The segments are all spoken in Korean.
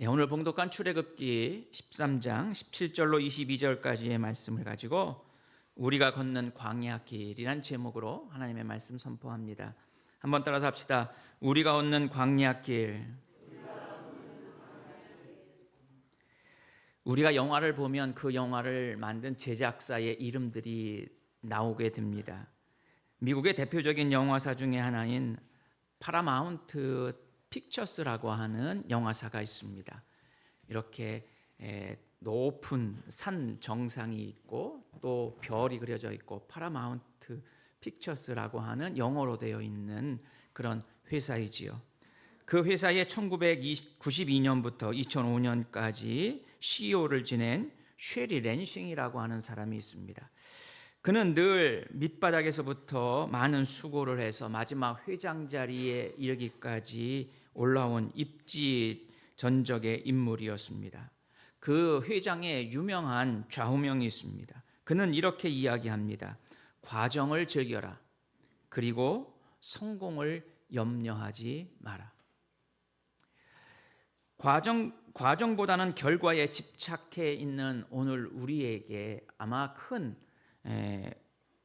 오늘 봉독한 출애굽기 13장 17절로 22절까지의 말씀을 가지고 우리가 걷는 광야 길이란 제목으로 하나님의 말씀 선포합니다. 한번 따라서 합시다. 우리가 걷는 광야 길. 우리가 영화를 보면 그 영화를 만든 제작사의 이름들이 나오게 됩니다. 미국의 대표적인 영화사 중에 하나인 파라마운트 픽처스라고 하는 영화사가 있습니다. 이렇게 높은 산 정상이 있고 또 별이 그려져 있고 파라마운트 픽처스라고 하는 영어로 되어 있는 그런 회사이지요. 그 회사에 1992년부터 2005년까지 CEO를 지낸 쉐리 랜싱이라고 하는 사람이 있습니다. 그는 늘 밑바닥에서부터 많은 수고를 해서 마지막 회장 자리에 이르기까지 올라온 입지전적의 인물이었습니다. 그 회장의 유명한 좌우명이 있습니다. 그는 이렇게 이야기합니다. 과정을 즐겨라. 그리고 성공을 염려하지 마라. 과정보다는 결과에 집착해 있는 오늘 우리에게 아마 큰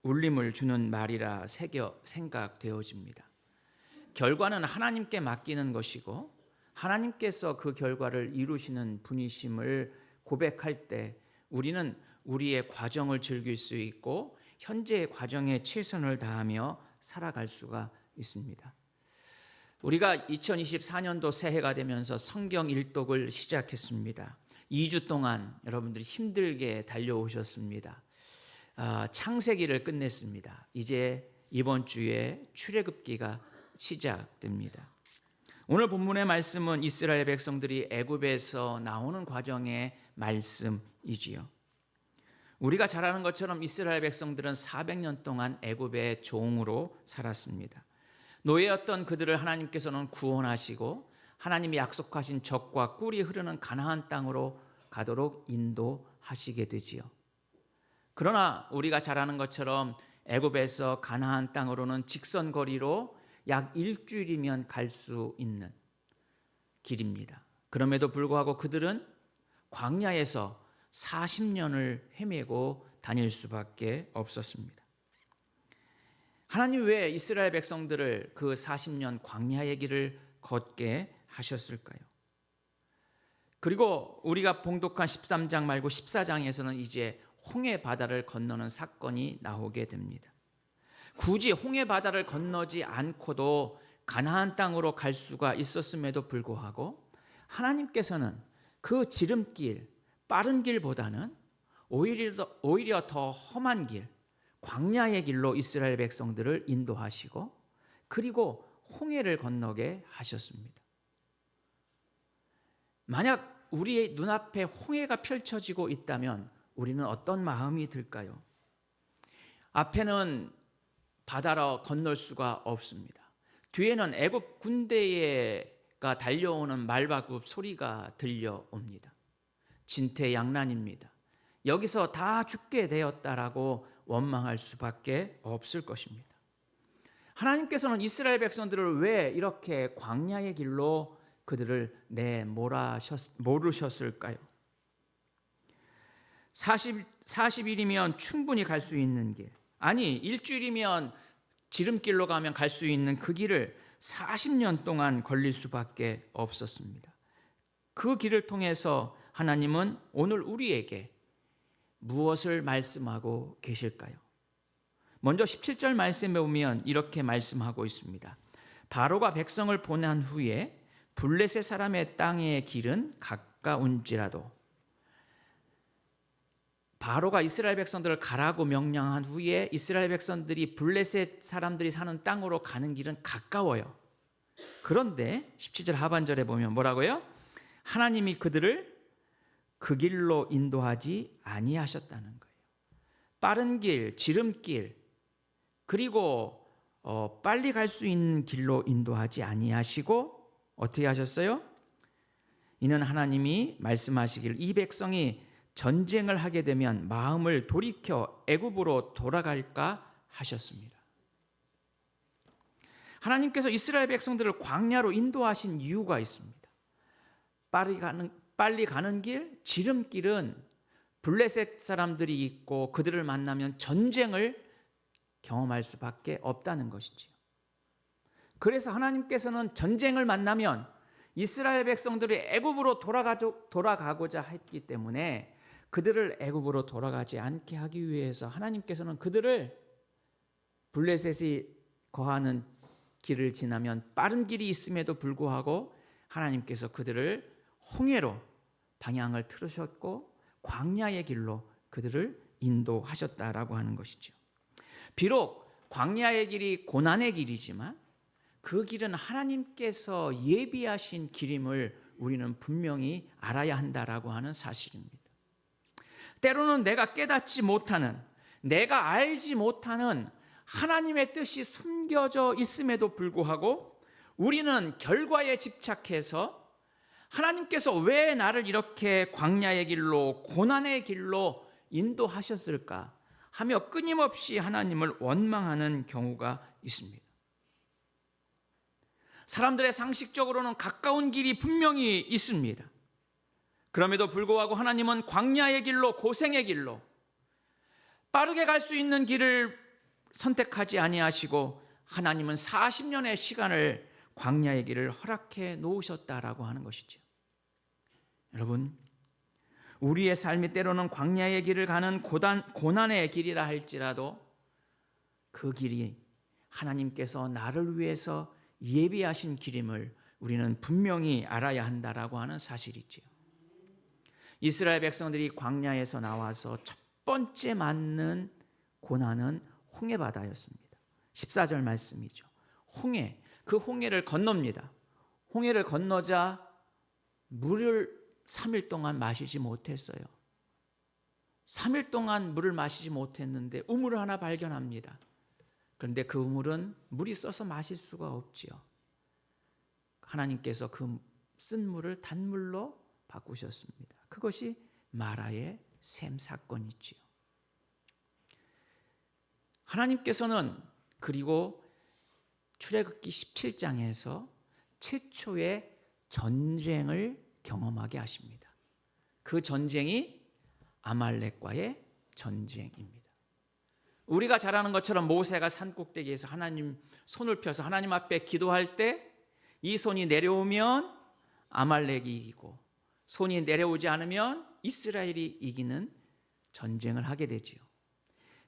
울림을 주는 말이라 생각되어집니다. 결과는 하나님께 맡기는 것이고 하나님께서 그 결과를 이루시는 분이심을 고백할 때 우리는 우리의 과정을 즐길 수 있고 현재의 과정에 최선을 다하며 살아갈 수가 있습니다. 우리가 2024년도 새해가 되면서 성경 일독을 시작했습니다. 2주 동안 여러분들이 힘들게 달려오셨습니다. 창세기를 끝냈습니다. 이제 이번 주에 출애굽기가 시작됩니다. 오늘 본문의 말씀은 이스라엘 백성들이 애굽에서 나오는 과정의 말씀이지요. 우리가 잘 아는 것처럼 이스라엘 백성들은 400년 동안 애굽의 종으로 살았습니다. 노예였던 그들을 하나님께서는 구원하시고 하나님이 약속하신 젖과 꿀이 흐르는 가나안 땅으로 가도록 인도하시게 되지요. 그러나 우리가 잘 아는 것처럼 애굽에서 가나안 땅으로는 직선거리로 약 일주일이면 갈 수 있는 길입니다. 그럼에도 불구하고 그들은 광야에서 40년을 헤매고 다닐 수밖에 없었습니다. 하나님 왜 이스라엘 백성들을 그 40년 광야의 길을 걷게 하셨을까요? 그리고 우리가 봉독한 13장 말고 14장에서는 이제 홍해 바다를 건너는 사건이 나오게 됩니다. 굳이 홍해 바다를 건너지 않고도 가나안 땅으로 갈 수가 있었음에도 불구하고 하나님께서는 그 지름길, 빠른 길보다는 오히려 더 험한 길, 광야의 길로 이스라엘 백성들을 인도하시고 그리고 홍해를 건너게 하셨습니다. 만약 우리의 눈앞에 홍해가 펼쳐지고 있다면 우리는 어떤 마음이 들까요? 앞에는 바다로 건널 수가 없습니다. 뒤에는 애굽 군대가 달려오는 말바굽 소리가 들려옵니다. 진퇴양난입니다. 여기서 다 죽게 되었다라고 원망할 수밖에 없을 것입니다. 하나님께서는 이스라엘 백성들을 왜 이렇게 광야의 길로 그들을 내몰으셨을까요? 40일이면 충분히 갈 수 있는 길, 아니 일주일이면 지름길로 가면 갈 수 있는 그 길을 40년 동안 걸릴 수밖에 없었습니다. 그 길을 통해서 하나님은 오늘 우리에게 무엇을 말씀하고 계실까요? 먼저 17절 말씀에 보면 이렇게 말씀하고 있습니다. 바로가 백성을 보낸 후에 블레셋 사람의 땅의 길은 가까운지라도, 바로가 이스라엘 백성들을 가라고 명령한 후에 이스라엘 백성들이 블레셋 사람들이 사는 땅으로 가는 길은 가까워요. 그런데 17절 하반절에 보면 뭐라고요? 하나님이 그들을 그 길로 인도하지 아니하셨다는 거예요. 빠른 길, 지름길, 그리고 빨리 갈 수 있는 길로 인도하지 아니하시고 어떻게 하셨어요? 이는 하나님이 말씀하시길 이 백성이 전쟁을 하게 되면 마음을 돌이켜 애굽으로 돌아갈까 하셨습니다. 하나님께서 이스라엘 백성들을 광야로 인도하신 이유가 있습니다. 빨리 가는 길, 지름길은 블레셋 사람들이 있고 그들을 만나면 전쟁을 경험할 수밖에 없다는 것이지요. 그래서 하나님께서는 전쟁을 만나면 이스라엘 백성들이 애굽으로 돌아가고자 했기 때문에 그들을 애굽으로 돌아가지 않게 하기 위해서 하나님께서는 그들을 블레셋이 거하는 길을 지나면 빠른 길이 있음에도 불구하고 하나님께서 그들을 홍해로 방향을 틀으셨고 광야의 길로 그들을 인도하셨다라고 하는 것이죠. 비록 광야의 길이 고난의 길이지만 그 길은 하나님께서 예비하신 길임을 우리는 분명히 알아야 한다라고 하는 사실입니다. 때로는 내가 깨닫지 못하는, 내가 알지 못하는 하나님의 뜻이 숨겨져 있음에도 불구하고 우리는 결과에 집착해서 하나님께서 왜 나를 이렇게 광야의 길로, 고난의 길로 인도하셨을까 하며 끊임없이 하나님을 원망하는 경우가 있습니다. 사람들의 상식적으로는 가까운 길이 분명히 있습니다. 그럼에도 불구하고 하나님은 광야의 길로, 고생의 길로 빠르게 갈 수 있는 길을 선택하지 아니하시고 하나님은 40년의 시간을 광야의 길을 허락해 놓으셨다라고 하는 것이죠. 여러분, 우리의 삶이 때로는 광야의 길을 가는 고난의 길이라 할지라도 그 길이 하나님께서 나를 위해서 예비하신 길임을 우리는 분명히 알아야 한다라고 하는 사실이지요. 이스라엘 백성들이 광야에서 나와서 첫 번째 맞는 고난은 홍해바다였습니다. 14절 말씀이죠. 홍해, 그 홍해를 건넙니다. 홍해를 건너자 물을 3일 동안 마시지 못했어요. 3일 동안 물을 마시지 못했는데 우물을 하나 발견합니다. 그런데 그 우물은 물이 써서 마실 수가 없지요. 하나님께서 그 쓴 물을 단물로 바꾸셨습니다. 그것이 마라의 샘 사건이지요. 하나님께서는 그리고 출애굽기 17장에서 최초의 전쟁을 경험하게 하십니다. 그 전쟁이 아말렉과의 전쟁입니다. 우리가 잘 아는 것처럼 모세가 산꼭대기에서 하나님 손을 펴서 하나님 앞에 기도할 때 이 손이 내려오면 아말렉이 이기고 손이 내려오지 않으면 이스라엘이 이기는 전쟁을 하게 되지요.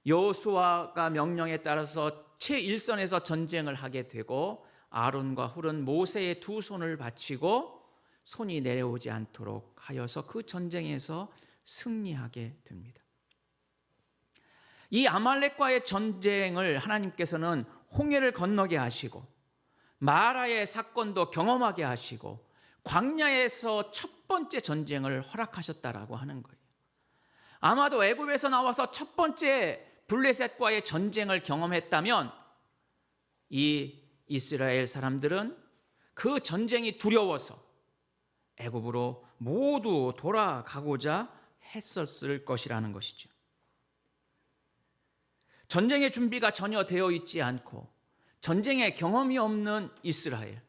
여호수아가 명령에 따라서 최일선에서 전쟁을 하게 되고 아론과 훌은 모세의 두 손을 받치고 손이 내려오지 않도록 하여서 그 전쟁에서 승리하게 됩니다. 이 아말렉과의 전쟁을 하나님께서는 홍해를 건너게 하시고 마라의 사건도 경험하게 하시고 광야에서 첫 번째 전쟁을 허락하셨다라고 하는 거예요. 아마도 애굽에서 나와서 첫 번째 블레셋과의 전쟁을 경험했다면 이 이스라엘 사람들은 그 전쟁이 두려워서 애굽으로 모두 돌아가고자 했었을 것이라는 것이죠. 전쟁의 준비가 전혀 되어 있지 않고 전쟁의 경험이 없는 이스라엘,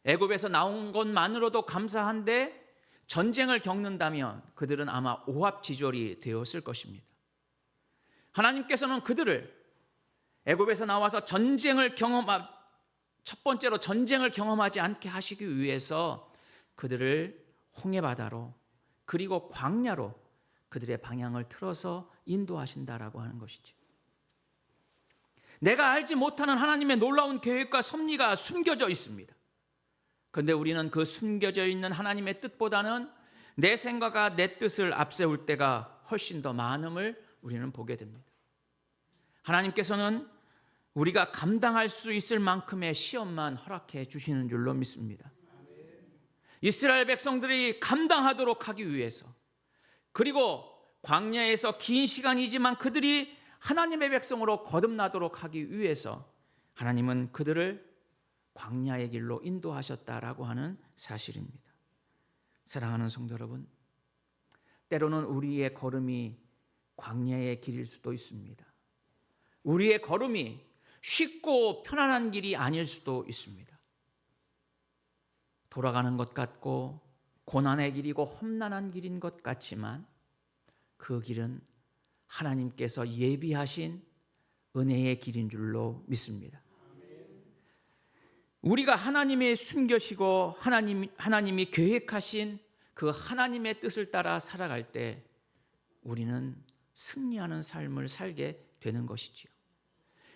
애굽에서 나온 것만으로도 감사한데 전쟁을 겪는다면 그들은 아마 오합지졸이 되었을 것입니다. 하나님께서는 그들을 애굽에서 나와서 첫 번째로 전쟁을 경험하지 않게 하시기 위해서 그들을 홍해바다로 그리고 광야로 그들의 방향을 틀어서 인도하신다라고 하는 것이죠. 내가 알지 못하는 하나님의 놀라운 계획과 섭리가 숨겨져 있습니다. 그런데 우리는 그 숨겨져 있는 하나님의 뜻보다는 내 생각과 내 뜻을 앞세울 때가 훨씬 더 많음을 우리는 보게 됩니다. 하나님께서는 우리가 감당할 수 있을 만큼의 시험만 허락해 주시는 줄로 믿습니다. 이스라엘 백성들이 감당하도록 하기 위해서, 그리고 광야에서 긴 시간이지만 그들이 하나님의 백성으로 거듭나도록 하기 위해서 하나님은 그들을 광야의 길로 인도하셨다라고 하는 사실입니다. 사랑하는 성도 여러분, 때로는 우리의 걸음이 광야의 길일 수도 있습니다. 우리의 걸음이 쉽고 편안한 길이 아닐 수도 있습니다. 돌아가는 것 같고 고난의 길이고 험난한 길인 것 같지만 그 길은 하나님께서 예비하신 은혜의 길인 줄로 믿습니다. 우리가 하나님의 숨겨시고 하나님이 계획하신 그 하나님의 뜻을 따라 살아갈 때 우리는 승리하는 삶을 살게 되는 것이지요.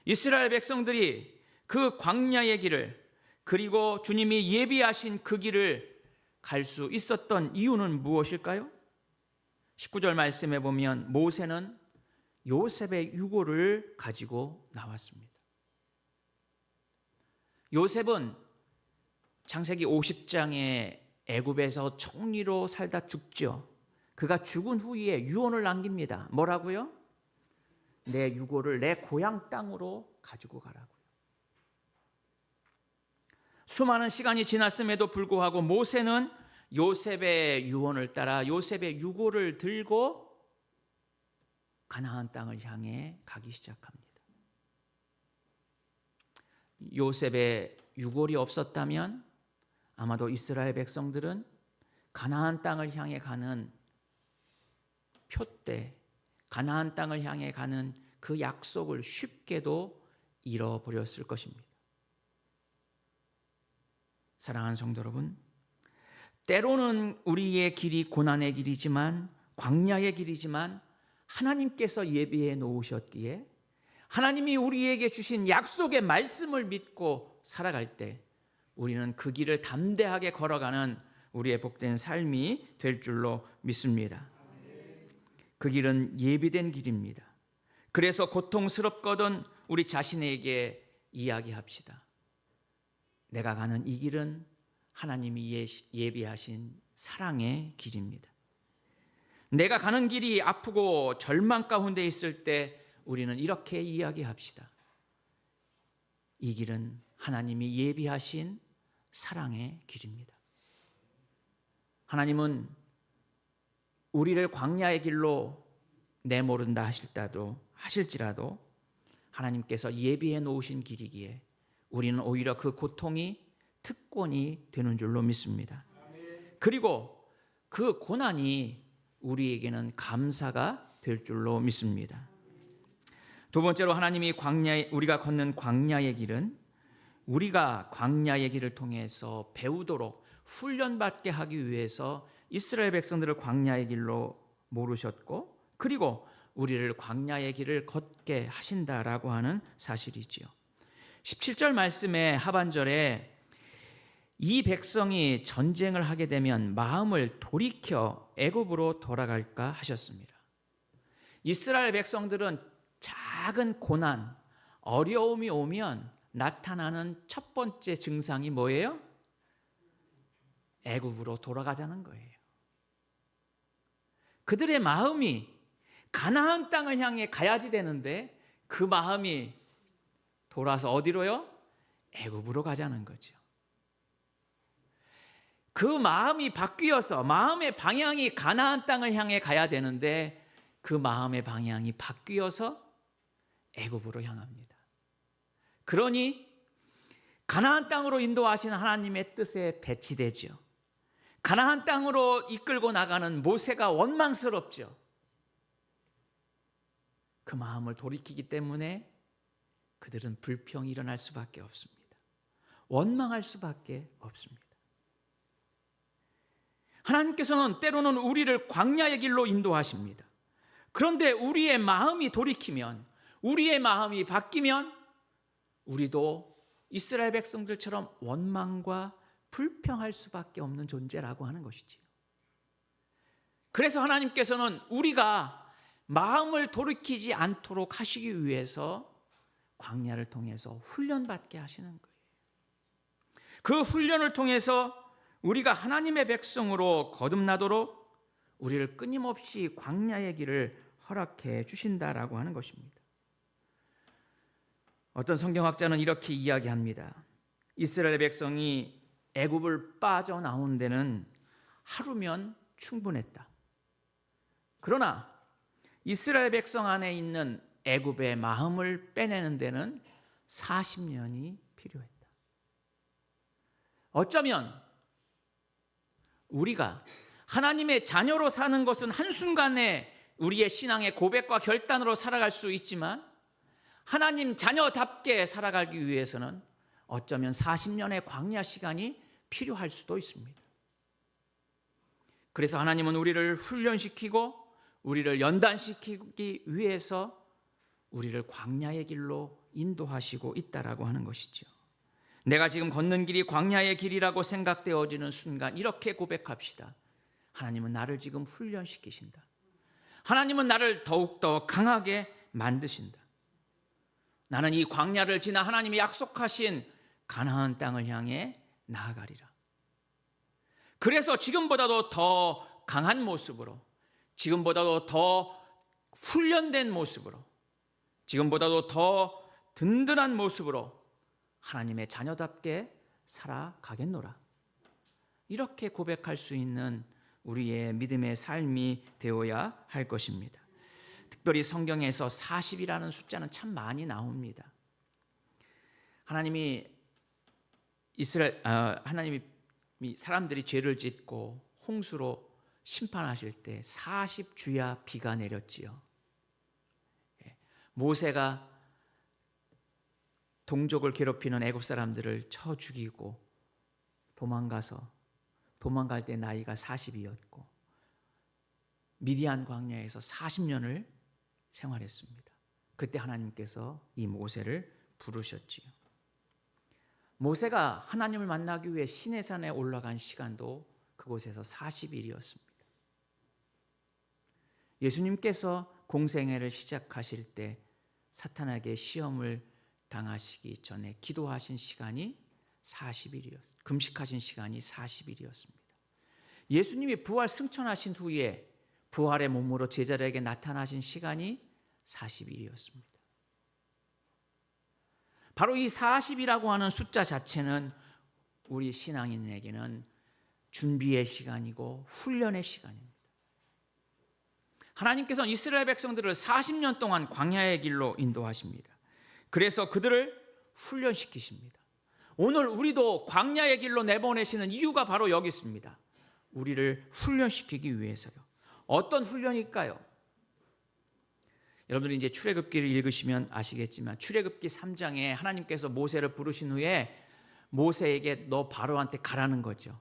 이스라엘 백성들이 그 광야의 길을, 그리고 주님이 예비하신 그 길을 갈 수 있었던 이유는 무엇일까요? 19절 말씀에 보면 모세는 요셉의 유고를 가지고 나왔습니다. 요셉은 창세기 50장에 애굽에서 총리로 살다 죽죠. 그가 죽은 후에 유언을 남깁니다. 뭐라고요? 내 유고를 내 고향 땅으로 가지고 가라고요. 수많은 시간이 지났음에도 불구하고 모세는 요셉의 유언을 따라 요셉의 유고를 들고 가나안 땅을 향해 가기 시작합니다. 요셉의 유골이 없었다면 아마도 이스라엘 백성들은 가나안 땅을 향해 가는 표대, 가나안 땅을 향해 가는 그 약속을 쉽게도 잃어버렸을 것입니다. 사랑하는 성도 여러분, 때로는 우리의 길이 고난의 길이지만, 광야의 길이지만 하나님께서 예비해 놓으셨기에 하나님이 우리에게 주신 약속의 말씀을 믿고 살아갈 때 우리는 그 길을 담대하게 걸어가는 우리의 복된 삶이 될 줄로 믿습니다. 그 길은 예비된 길입니다. 그래서 고통스럽거든 우리 자신에게 이야기합시다. 내가 가는 이 길은 하나님이 예비하신 사랑의 길입니다. 내가 가는 길이 아프고 절망 가운데 있을 때 우리는 이렇게 이야기합시다. 이 길은 하나님이 예비하신 사랑의 길입니다. 하나님은 우리를 광야의 길로 내모른다 하실지라도 하나님께서 예비해 놓으신 길이기에 우리는 오히려 그 고통이 특권이 되는 줄로 믿습니다. 그리고 그 고난이 우리에게는 감사가 될 줄로 믿습니다. 두 번째로 하나님이 우리가 걷는 광야의 길은 우리가 광야의 길을 통해서 배우도록 훈련받게 하기 위해서 이스라엘 백성들을 광야의 길로 모르셨고, 그리고 우리를 광야의 길을 걷게 하신다라고 하는 사실이지요. 17절 말씀의 하반절에 이 백성이 전쟁을 하게 되면 마음을 돌이켜 애굽으로 돌아갈까 하셨습니다. 이스라엘 백성들은 작은 고난, 어려움이 오면 나타나는 첫 번째 증상이 뭐예요? 애굽으로 돌아가자는 거예요. 그들의 마음이 가나안 땅을 향해 가야지 되는데 그 마음이 돌아서 어디로요? 애굽으로 가자는 거죠. 그 마음이 바뀌어서 마음의 방향이 가나안 땅을 향해 가야 되는데 그 마음의 방향이 바뀌어서 애굽으로 향합니다. 그러니 가나안 땅으로 인도하신 하나님의 뜻에 배치되죠. 가나안 땅으로 이끌고 나가는 모세가 원망스럽죠. 그 마음을 돌이키기 때문에 그들은 불평이 일어날 수밖에 없습니다. 원망할 수밖에 없습니다. 하나님께서는 때로는 우리를 광야의 길로 인도하십니다. 그런데 우리의 마음이 돌이키면, 우리의 마음이 바뀌면 우리도 이스라엘 백성들처럼 원망과 불평할 수밖에 없는 존재라고 하는 것이지요. 그래서 하나님께서는 우리가 마음을 돌이키지 않도록 하시기 위해서 광야를 통해서 훈련받게 하시는 거예요. 그 훈련을 통해서 우리가 하나님의 백성으로 거듭나도록 우리를 끊임없이 광야의 길을 허락해 주신다라고 하는 것입니다. 어떤 성경학자는 이렇게 이야기합니다. 이스라엘 백성이 애굽을 빠져나온 데는 하루면 충분했다. 그러나 이스라엘 백성 안에 있는 애굽의 마음을 빼내는 데는 40년이 필요했다. 어쩌면 우리가 하나님의 자녀로 사는 것은 한순간에 우리의 신앙의 고백과 결단으로 살아갈 수 있지만 하나님 자녀답게 살아가기 위해서는 어쩌면 40년의 광야 시간이 필요할 수도 있습니다. 그래서 하나님은 우리를 훈련시키고 우리를 연단시키기 위해서 우리를 광야의 길로 인도하시고 있다라고 하는 것이죠. 내가 지금 걷는 길이 광야의 길이라고 생각되어지는 순간 이렇게 고백합시다. 하나님은 나를 지금 훈련시키신다. 하나님은 나를 더욱더 강하게 만드신다. 나는 이 광야를 지나 하나님이 약속하신 가나안 땅을 향해 나아가리라. 그래서 지금보다도 더 강한 모습으로, 지금보다도 더 훈련된 모습으로, 지금보다도 더 든든한 모습으로 하나님의 자녀답게 살아가겠노라. 이렇게 고백할 수 있는 우리의 믿음의 삶이 되어야 할 것입니다. 특별히 성경에서 40이라는 숫자는 참 많이 나옵니다. 하나님이 사람들이 죄를 짓고 홍수로 심판하실 때 40주야 비가 내렸지요. 모세가 동족을 괴롭히는 애굽 사람들을 쳐 죽이고 도망갈 때 나이가 40이었고 미디안 광야에서 40년을 생활했습니다. 그때 하나님께서 이 모세를 부르셨지요. 모세가 하나님을 만나기 위해 시내산에 올라간 시간도 그곳에서 40일이었습니다. 예수님께서 공생애를 시작하실 때 사탄에게 시험을 당하시기 전에 기도하신 시간이 40일이었습니다. 금식하신 시간이 40일이었습니다. 예수님이 부활 승천하신 후에 부활의 몸으로 제자들에게 나타나신 시간이 40일이었습니다. 바로 이 40이라고 하는 숫자 자체는 우리 신앙인에게는 준비의 시간이고 훈련의 시간입니다. 하나님께서는 이스라엘 백성들을 40년 동안 광야의 길로 인도하십니다. 그래서 그들을 훈련시키십니다. 오늘 우리도 광야의 길로 내보내시는 이유가 바로 여기 있습니다. 우리를 훈련시키기 위해서요. 어떤 훈련일까요? 여러분들이 이제 출애굽기를 읽으시면 아시겠지만 출애굽기 3장에 하나님께서 모세를 부르신 후에 모세에게 너 바로한테 가라는 거죠.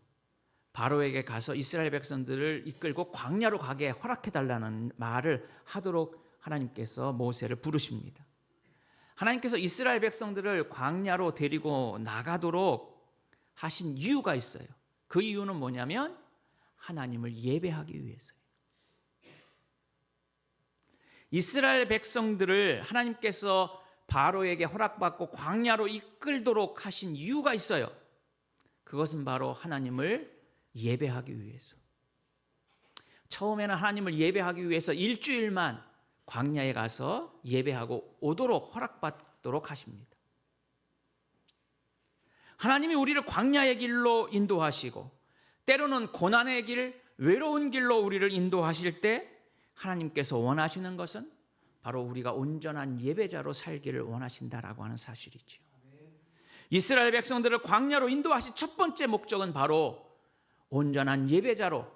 바로에게 가서 이스라엘 백성들을 이끌고 광야로 가게 허락해달라는 말을 하도록 하나님께서 모세를 부르십니다. 하나님께서 이스라엘 백성들을 광야로 데리고 나가도록 하신 이유가 있어요. 그 이유는 뭐냐면 하나님을 예배하기 위해서예요. 이스라엘 백성들을 하나님께서 바로에게 허락받고 광야로 이끌도록 하신 이유가 있어요. 그것은 바로 하나님을 예배하기 위해서. 처음에는 하나님을 예배하기 위해서 일주일만 광야에 가서 예배하고 오도록 허락받도록 하십니다. 하나님이 우리를 광야의 길로 인도하시고 때로는 고난의 길, 외로운 길로 우리를 인도하실 때 하나님께서 원하시는 것은 바로 우리가 온전한 예배자로 살기를 원하신다라고 하는 사실이지요. 이스라엘 백성들을 광야로 인도하신 첫 번째 목적은 바로 온전한 예배자로,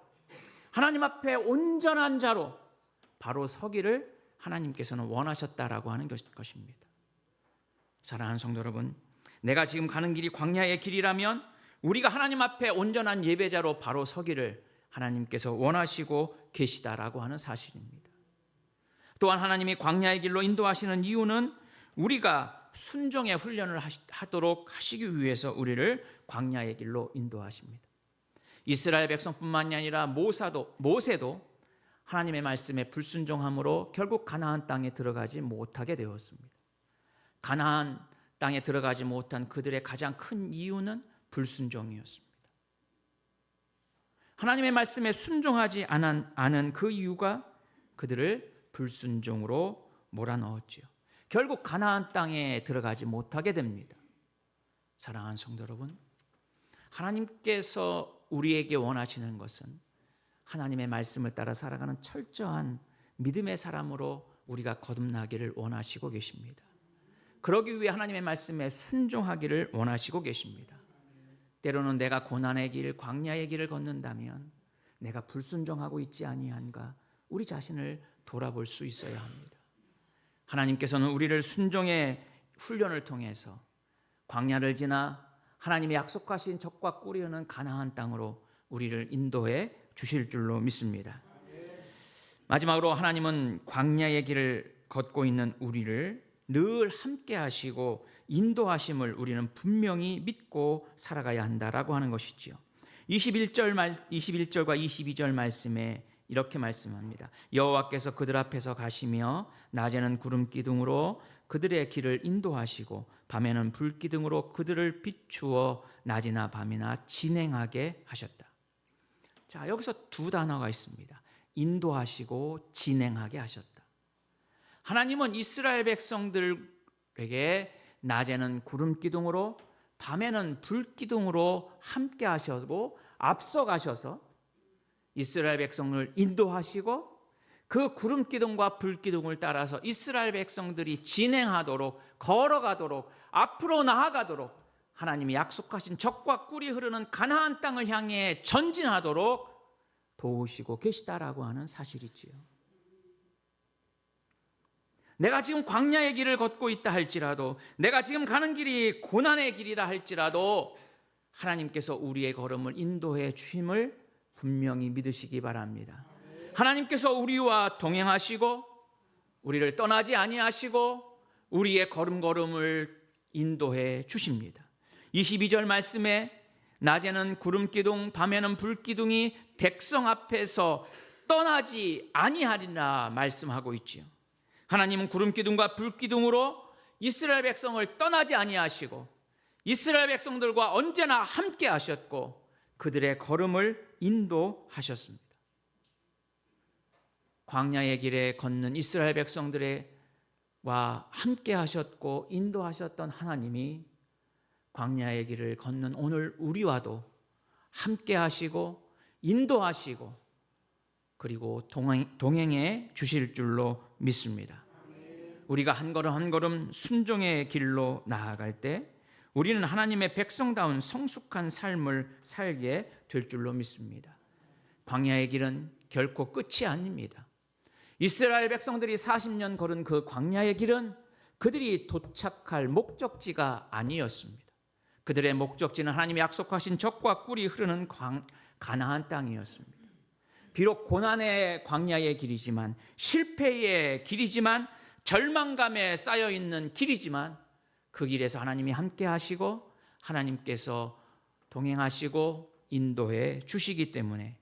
하나님 앞에 온전한 자로 바로 서기를 하나님께서는 원하셨다라고 하는 것입니다. 사랑하는 성도 여러분, 내가 지금 가는 길이 광야의 길이라면 우리가 하나님 앞에 온전한 예배자로 바로 서기를 하나님께서 원하시고 계시다라고 하는 사실입니다. 또한 하나님이 광야의 길로 인도하시는 이유는 우리가 순종의 훈련을 하도록 하시기 위해서 우리를 광야의 길로 인도하십니다. 이스라엘 백성뿐만이 아니라 모세도 하나님의 말씀에 불순종함으로 결국 가나안 땅에 들어가지 못하게 되었습니다. 가나안 땅에 들어가지 못한 그들의 가장 큰 이유는 불순종이었습니다. 하나님의 말씀에 순종하지 않은 그 이유가 그들을 불순종으로 몰아넣었지요. 결국 가나안 땅에 들어가지 못하게 됩니다. 사랑하는 성도 여러분, 하나님께서 우리에게 원하시는 것은 하나님의 말씀을 따라 살아가는 철저한 믿음의 사람으로 우리가 거듭나기를 원하시고 계십니다. 그러기 위해 하나님의 말씀에 순종하기를 원하시고 계십니다. 때로는 내가 고난의 길, 광야의 길을 걷는다면 내가 불순종하고 있지 아니한가 우리 자신을 돌아볼 수 있어야 합니다. 하나님께서는 우리를 순종의 훈련을 통해서 광야를 지나 하나님의 약속하신 젖과 꿀이 흐르는 가나안 땅으로 우리를 인도해 주실 줄로 믿습니다. 마지막으로 하나님은 광야의 길을 걷고 있는 우리를 늘 함께 하시고 인도하심을 우리는 분명히 믿고 살아가야 한다라고 하는 것이지요. 21절과 22절 말씀에 이렇게 말씀합니다. 여호와께서 그들 앞에서 가시며 낮에는 구름 기둥으로 그들의 길을 인도하시고 밤에는 불 기둥으로 그들을 비추어 낮이나 밤이나 진행하게 하셨다. 자, 여기서 두 단어가 있습니다. 인도하시고 진행하게 하셨다. 하나님은 이스라엘 백성들에게 낮에는 구름 기둥으로 밤에는 불 기둥으로 함께 하시고 앞서 가셔서 이스라엘 백성을 인도하시고 그 구름 기둥과 불 기둥을 따라서 이스라엘 백성들이 진행하도록 걸어가도록 앞으로 나아가도록 하나님이 약속하신 젖과 꿀이 흐르는 가나안 땅을 향해 전진하도록 도우시고 계시다라고 하는 사실이지요. 내가 지금 광야의 길을 걷고 있다 할지라도, 내가 지금 가는 길이 고난의 길이라 할지라도 하나님께서 우리의 걸음을 인도해 주심을 분명히 믿으시기 바랍니다. 하나님께서 우리와 동행하시고 우리를 떠나지 아니하시고 우리의 걸음걸음을 인도해 주십니다. 22절 말씀에 낮에는 구름 기둥 밤에는 불 기둥이 백성 앞에서 떠나지 아니하리라 말씀하고 있지요. 하나님은 구름 기둥과 불 기둥으로 이스라엘 백성을 떠나지 아니하시고 이스라엘 백성들과 언제나 함께 하셨고 그들의 걸음을 인도하셨습니다. 광야의 길에 걷는 이스라엘 백성들과 함께 하셨고 인도하셨던 하나님이 광야의 길을 걷는 오늘 우리와도 함께 하시고 인도하시고 그리고 동행해 주실 줄로 믿습니다. 우리가 한 걸음 한 걸음 순종의 길로 나아갈 때 우리는 하나님의 백성다운 성숙한 삶을 살게 될 줄로 믿습니다. 광야의 길은 결코 끝이 아닙니다. 이스라엘 백성들이 40년 걸은 그 광야의 길은 그들이 도착할 목적지가 아니었습니다. 그들의 목적지는 하나님이 약속하신 젖과 꿀이 흐르는 가나안 땅이었습니다. 비록 고난의 광야의 길이지만 실패의 길이지만 절망감에 쌓여있는 길이지만 그 길에서 하나님이 함께 하시고 하나님께서 동행하시고 인도해 주시기 때문에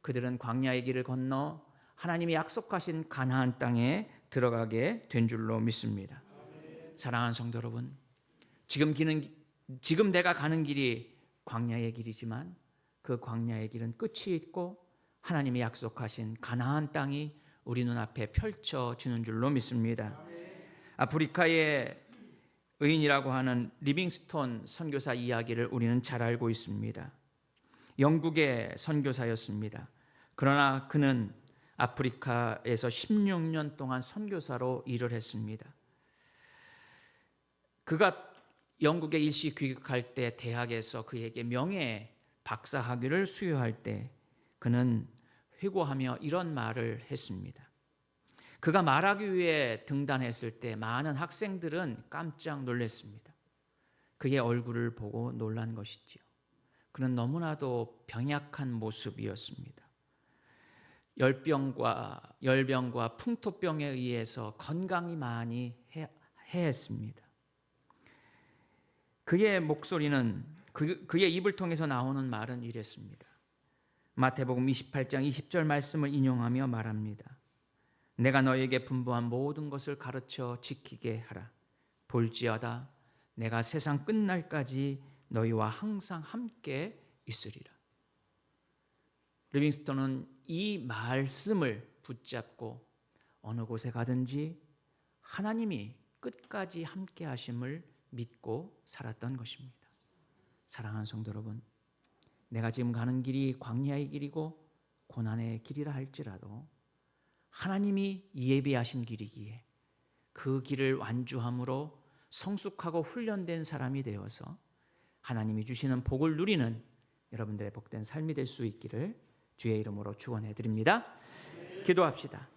그들은 광야의 길을 건너 하나님이 약속하신 가나안 땅에 들어가게 된 줄로 믿습니다. 사랑하는 성도 여러분, 지금 내가 가는 길이 광야의 길이지만 그 광야의 길은 끝이 있고 하나님이 약속하신 가나안 땅이 우리 눈앞에 펼쳐지는 줄로 믿습니다. 아프리카의 의인이라고 하는 리빙스톤 선교사 이야기를 우리는 잘 알고 있습니다. 영국의 선교사였습니다. 그러나 그는 아프리카에서 16년 동안 선교사로 일을 했습니다. 그가 영국에 일시 귀국할 때 대학에서 그에게 명예 박사 학위를 수여할 때 그는 회고하며 이런 말을 했습니다. 그가 말하기 위해 등단했을 때 많은 학생들은 깜짝 놀랐습니다. 그의 얼굴을 보고 놀란 것이지요. 그는 너무나도 병약한 모습이었습니다. 열병과 풍토병에 의해서 건강이 많이 해했습니다. 그의 목소리는 그의 입을 통해서 나오는 말은 이랬습니다. 마태복음 28장 20절 말씀을 인용하며 말합니다. 내가 너에게 분부한 모든 것을 가르쳐 지키게 하라. 볼지어다 내가 세상 끝날까지 너희와 항상 함께 있으리라. 리빙스톤은 이 말씀을 붙잡고 어느 곳에 가든지 하나님이 끝까지 함께 하심을 믿고 살았던 것입니다. 사랑하는 성도 여러분, 내가 지금 가는 길이 광야의 길이고 고난의 길이라 할지라도 하나님이 예비하신 길이기에 그 길을 완주함으로 성숙하고 훈련된 사람이 되어서 하나님이 주시는 복을 누리는 여러분들의 복된 삶이 될 수 있기를 주의 이름으로 축원해 드립니다. 기도합시다.